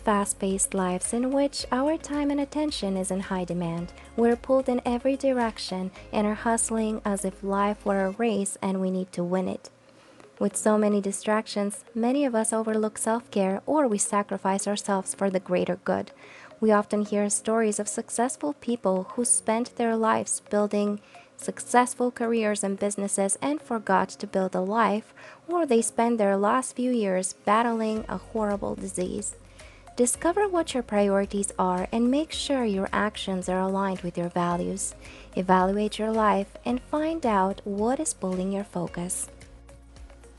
fast-paced lives in which our time and attention is in high demand. We're pulled in every direction and are hustling as if life were a race and we need to win it. With so many distractions, many of us overlook self-care or we sacrifice ourselves for the greater good. We often hear stories of successful people who spent their lives building successful careers and businesses and forgot to build a life, or they spend their last few years battling a horrible disease. Discover what your priorities are and make sure your actions are aligned with your values. Evaluate your life and find out what is pulling your focus.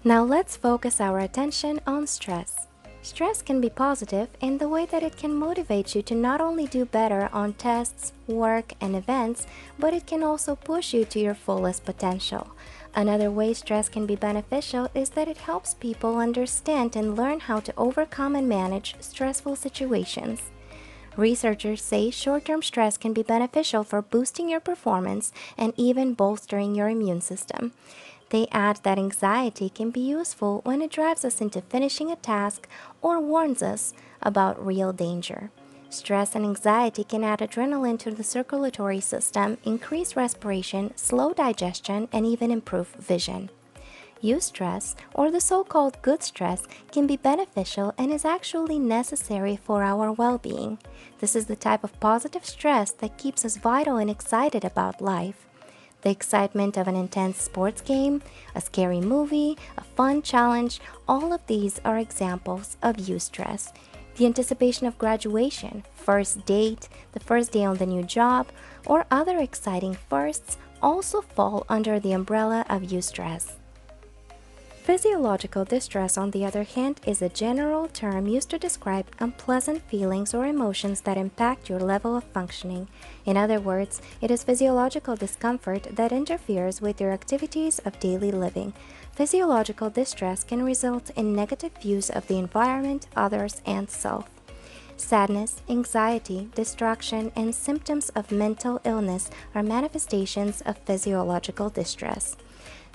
Now let's focus our attention on stress. Stress can be positive in the way that it can motivate you to not only do better on tests, work, and events, but it can also push you to your fullest potential. Another way stress can be beneficial is that it helps people understand and learn how to overcome and manage stressful situations. Researchers say short-term stress can be beneficial for boosting your performance and even bolstering your immune system. They add that anxiety can be useful when it drives us into finishing a task or warns us about real danger. Stress and anxiety can add adrenaline to the circulatory system, increase respiration, slow digestion, and even improve vision. Eustress, or the so-called good stress, can be beneficial and is actually necessary for our well-being. This is the type of positive stress that keeps us vital and excited about life. The excitement of an intense sports game, a scary movie, a fun challenge, all of these are examples of eustress. The anticipation of graduation, first date, the first day on the new job, or other exciting firsts also fall under the umbrella of eustress. Physiological distress, on the other hand, is a general term used to describe unpleasant feelings or emotions that impact your level of functioning. In other words, it is physiological discomfort that interferes with your activities of daily living. Physiological distress can result in negative views of the environment, others, and self. Sadness, anxiety, distraction, and symptoms of mental illness are manifestations of physiological distress.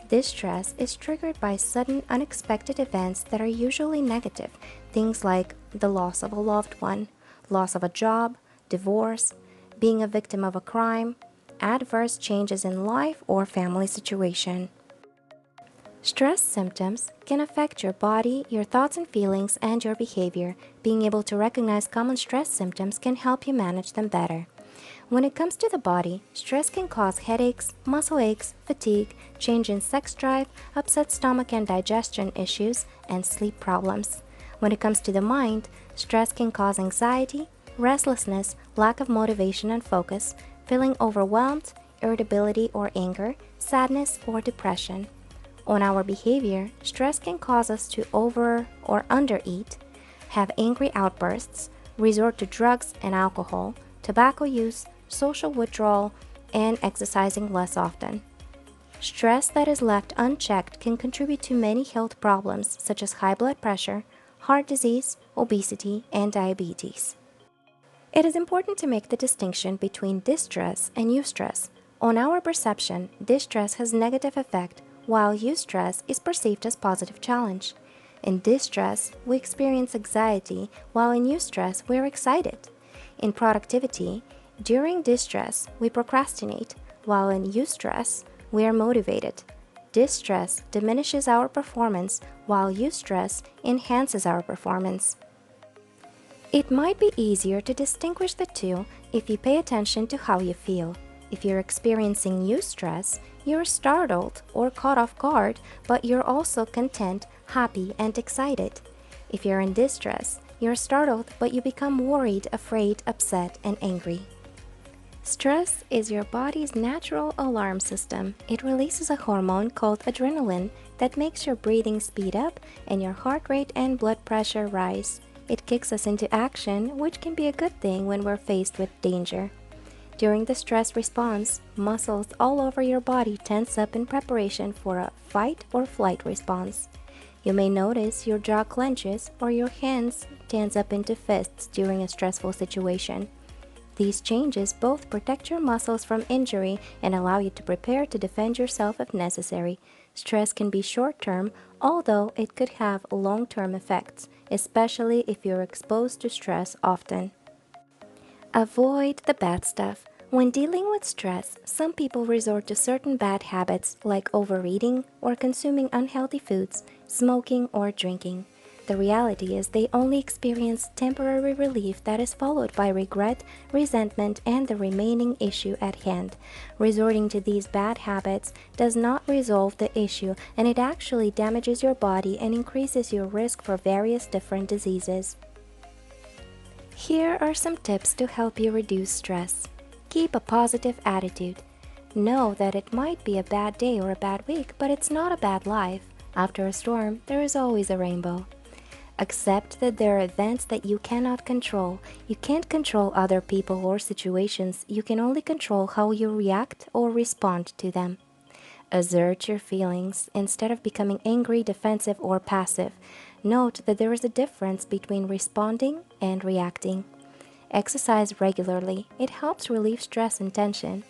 Distress is triggered by sudden, unexpected events that are usually negative, things like the loss of a loved one, loss of a job, divorce, being a victim of a crime, adverse changes in life or family situation. Stress symptoms can affect your body, your thoughts and feelings, and your behavior. Being able to recognize common stress symptoms can help you manage them better. When it comes to the body, stress can cause headaches, muscle aches, fatigue, change in sex drive, upset stomach and digestion issues, and sleep problems. When it comes to the mind, stress can cause anxiety, restlessness, lack of motivation and focus, feeling overwhelmed, irritability or anger, sadness or depression. On our behavior, stress can cause us to over or undereat, have angry outbursts, resort to drugs and alcohol, tobacco use, social withdrawal, and exercising less often. Stress that is left unchecked can contribute to many health problems such as high blood pressure, heart disease, obesity, and diabetes. It is important to make the distinction between distress and eustress. On our perception, distress has negative effect, while eustress is perceived as positive challenge. In distress, we experience anxiety, while in eustress, we are excited. In productivity, during distress, we procrastinate, while in eustress, we are motivated. Distress diminishes our performance, while eustress enhances our performance. It might be easier to distinguish the two if you pay attention to how you feel. If you're experiencing eustress, you're startled or caught off guard, but you're also content, happy, and excited. If you're in distress, you're startled, but you become worried, afraid, upset, and angry. Stress is your body's natural alarm system. It releases a hormone called adrenaline that makes your breathing speed up and your heart rate and blood pressure rise. It kicks us into action, which can be a good thing when we're faced with danger. During the stress response, muscles all over your body tense up in preparation for a fight or flight response. You may notice your jaw clenches or your hands tense up into fists during a stressful situation. These changes both protect your muscles from injury and allow you to prepare to defend yourself if necessary. Stress can be short-term, although it could have long-term effects, especially if you're exposed to stress often. Avoid the bad stuff. When dealing with stress, some people resort to certain bad habits like overeating or consuming unhealthy foods, smoking, or drinking. The reality is they only experience temporary relief that is followed by regret, resentment, and the remaining issue at hand. Resorting to these bad habits does not resolve the issue, and it actually damages your body and increases your risk for various different diseases. Here are some tips to help you reduce stress. Keep a positive attitude. Know that it might be a bad day or a bad week, but it's not a bad life. After a storm, there is always a rainbow. Accept that there are events that you cannot control. You can't control other people or situations. You can only control how you react or respond to them. Assert your feelings instead of becoming angry, defensive, or passive. Note that there is a difference between responding and reacting. Exercise regularly. It helps relieve stress and tension.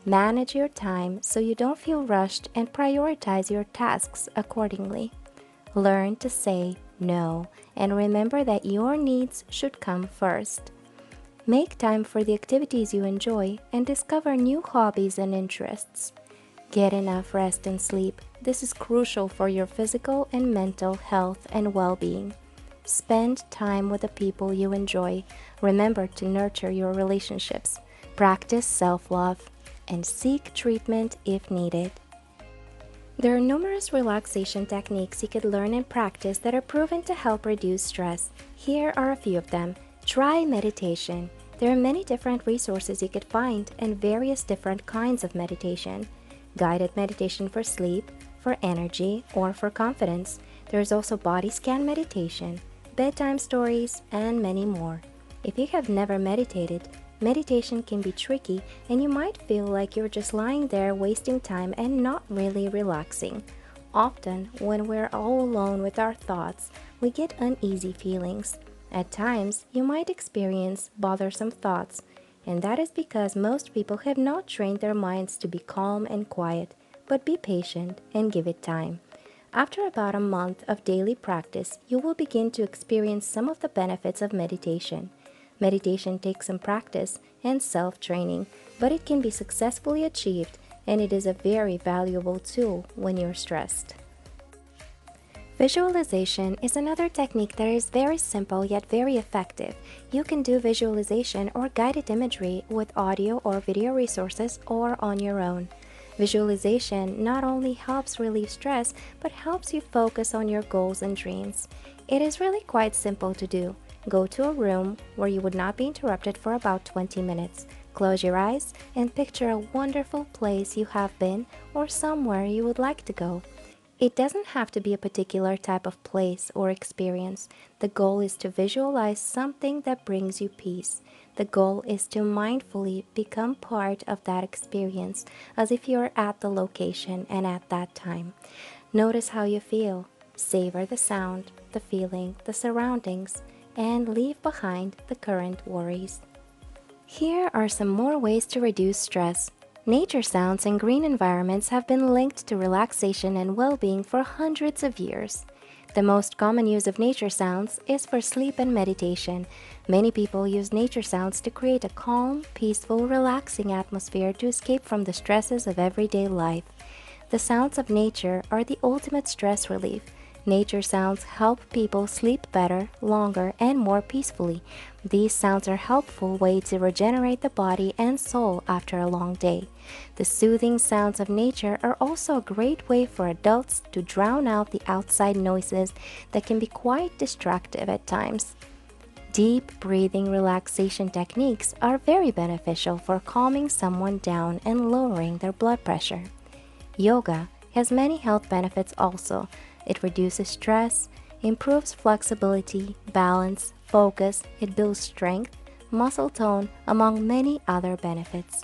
Manage your time so you don't feel rushed and prioritize your tasks accordingly. Learn to say no and remember that your needs should come first. Make time for the activities you enjoy and discover new hobbies and interests. Get enough rest and sleep. This is crucial for your physical and mental health and well-being. Spend time with the people you enjoy. Remember to nurture your relationships. Practice self-love and seek treatment if needed. There are numerous relaxation techniques you could learn and practice that are proven to help reduce stress. Here are a few of them. Try meditation. There are many different resources you could find and various different kinds of meditation. Guided meditation for sleep, for energy, or for confidence. There is also body scan meditation, bedtime stories, and many more. If you have never meditated, meditation can be tricky and you might feel like you're just lying there wasting time and not really relaxing. Often, when we're all alone with our thoughts, we get uneasy feelings. At times, you might experience bothersome thoughts, and that is because most people have not trained their minds to be calm and quiet, but be patient and give it time. After about a month of daily practice, you will begin to experience some of the benefits of meditation. Meditation takes some practice and self-training, but it can be successfully achieved, and it is a very valuable tool when you're stressed. Visualization is another technique that is very simple yet very effective. You can do visualization or guided imagery with audio or video resources or on your own. Visualization not only helps relieve stress, but helps you focus on your goals and dreams. It is really quite simple to do. Go to a room where you would not be interrupted for about 20 minutes. Close your eyes and picture a wonderful place you have been or somewhere you would like to go. It doesn't have to be a particular type of place or experience. The goal is to visualize something that brings you peace. The goal is to mindfully become part of that experience as if you're at the location and at that time. Notice how you feel. Savor the sound, the feeling, the surroundings, and leave behind the current worries. Here are some more ways to reduce stress. Nature sounds and green environments have been linked to relaxation and well-being for hundreds of years. The most common use of nature sounds is for sleep and meditation. Many people use nature sounds to create a calm, peaceful, relaxing atmosphere to escape from the stresses of everyday life. The sounds of nature are the ultimate stress relief. Nature sounds help people sleep better, longer, and more peacefully. These sounds are a helpful way to regenerate the body and soul after a long day. The soothing sounds of nature are also a great way for adults to drown out the outside noises that can be quite distractive at times. Deep breathing relaxation techniques are very beneficial for calming someone down and lowering their blood pressure. Yoga has many health benefits also. It reduces stress, improves flexibility, balance, focus, it builds strength, muscle tone, among many other benefits.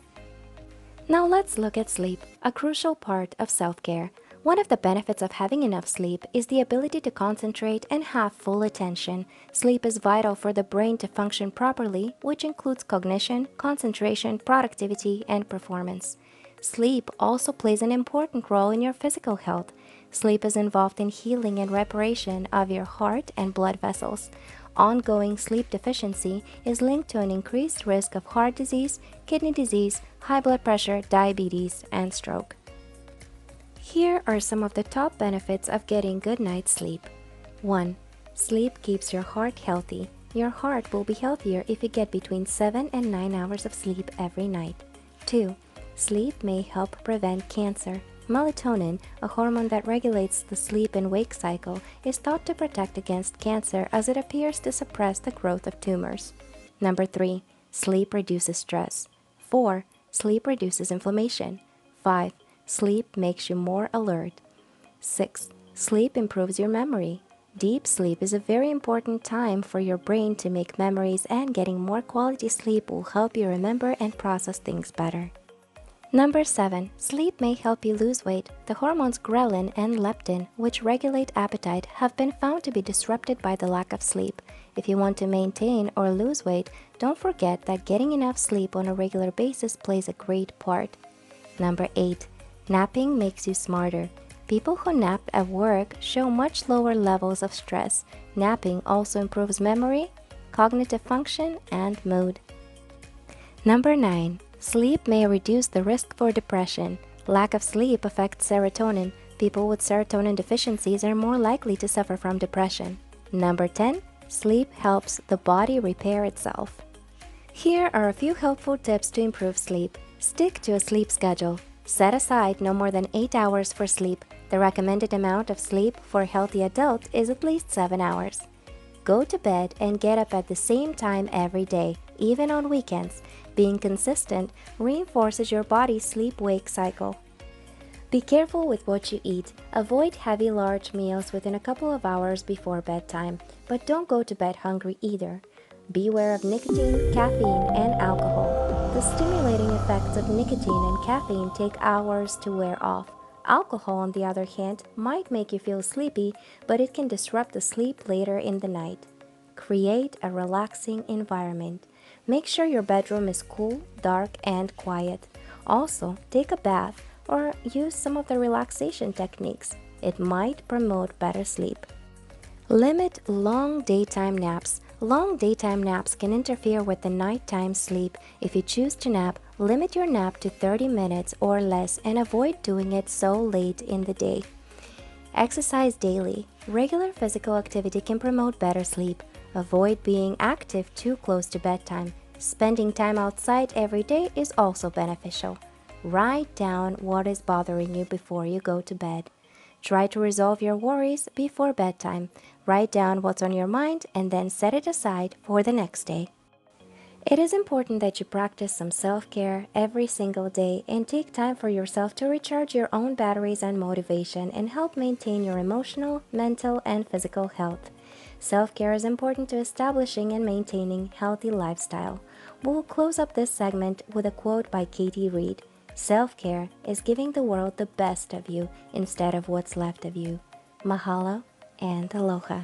Now let's look at sleep, a crucial part of self-care. One of the benefits of having enough sleep is the ability to concentrate and have full attention. Sleep is vital for the brain to function properly, which includes cognition, concentration, productivity, and performance. Sleep also plays an important role in your physical health. Sleep is involved in healing and reparation of your heart and blood vessels. Ongoing sleep deficiency is linked to an increased risk of heart disease, kidney disease, high blood pressure, diabetes, and stroke. Here are some of the top benefits of getting good night's sleep. 1. Sleep keeps your heart healthy. Your heart will be healthier if you get between 7 and 9 hours of sleep every night. 2. Sleep may help prevent cancer. Melatonin, a hormone that regulates the sleep and wake cycle, is thought to protect against cancer as it appears to suppress the growth of tumors. Number 3. Sleep reduces stress. 4. Sleep reduces inflammation. 5. Sleep makes you more alert. 6. Sleep improves your memory. Deep sleep is a very important time for your brain to make memories, and getting more quality sleep will help you remember and process things better. Number 7. Sleep may help you lose weight. The hormones ghrelin and leptin, which regulate appetite, have been found to be disrupted by the lack of sleep. If you want to maintain or lose weight, don't forget that getting enough sleep on a regular basis plays a great part. Number 8. Napping makes you smarter. People who nap at work show much lower levels of stress. Napping also improves memory, cognitive function, and mood. Number 9. Sleep may reduce the risk for depression. Lack of sleep affects serotonin. People with serotonin deficiencies are more likely to suffer from depression. Number 10. Sleep helps the body repair itself. Here are a few helpful tips to improve sleep. Stick to a sleep schedule. Set aside no more than 8 hours for sleep. The recommended amount of sleep for a healthy adult is at least 7 hours. Go to bed and get up at the same time every day, even on weekends. Being consistent reinforces your body's sleep-wake cycle. Be careful with what you eat. Avoid heavy, large meals within a couple of hours before bedtime, but don't go to bed hungry either. Beware of nicotine, caffeine, and alcohol. The stimulating effects of nicotine and caffeine take hours to wear off. Alcohol, on the other hand, might make you feel sleepy, but it can disrupt the sleep later in the night. Create a relaxing environment. Make sure your bedroom is cool, dark, and quiet. Also, take a bath or use some of the relaxation techniques. It might promote better sleep. Limit long daytime naps. Long daytime naps can interfere with the nighttime sleep. If you choose to nap, limit your nap to 30 minutes or less and avoid doing it so late in the day. Exercise daily. Regular physical activity can promote better sleep. Avoid being active too close to bedtime. Spending time outside every day is also beneficial. Write down what is bothering you before you go to bed. Try to resolve your worries before bedtime. Write down what's on your mind and then set it aside for the next day. It is important that you practice some self-care every single day and take time for yourself to recharge your own batteries and motivation and help maintain your emotional, mental, and physical health. Self-care is important to establishing and maintaining healthy lifestyle. We'll close up this segment with a quote by Katie Reed. Self-care is giving the world the best of you instead of what's left of you. Mahalo and aloha.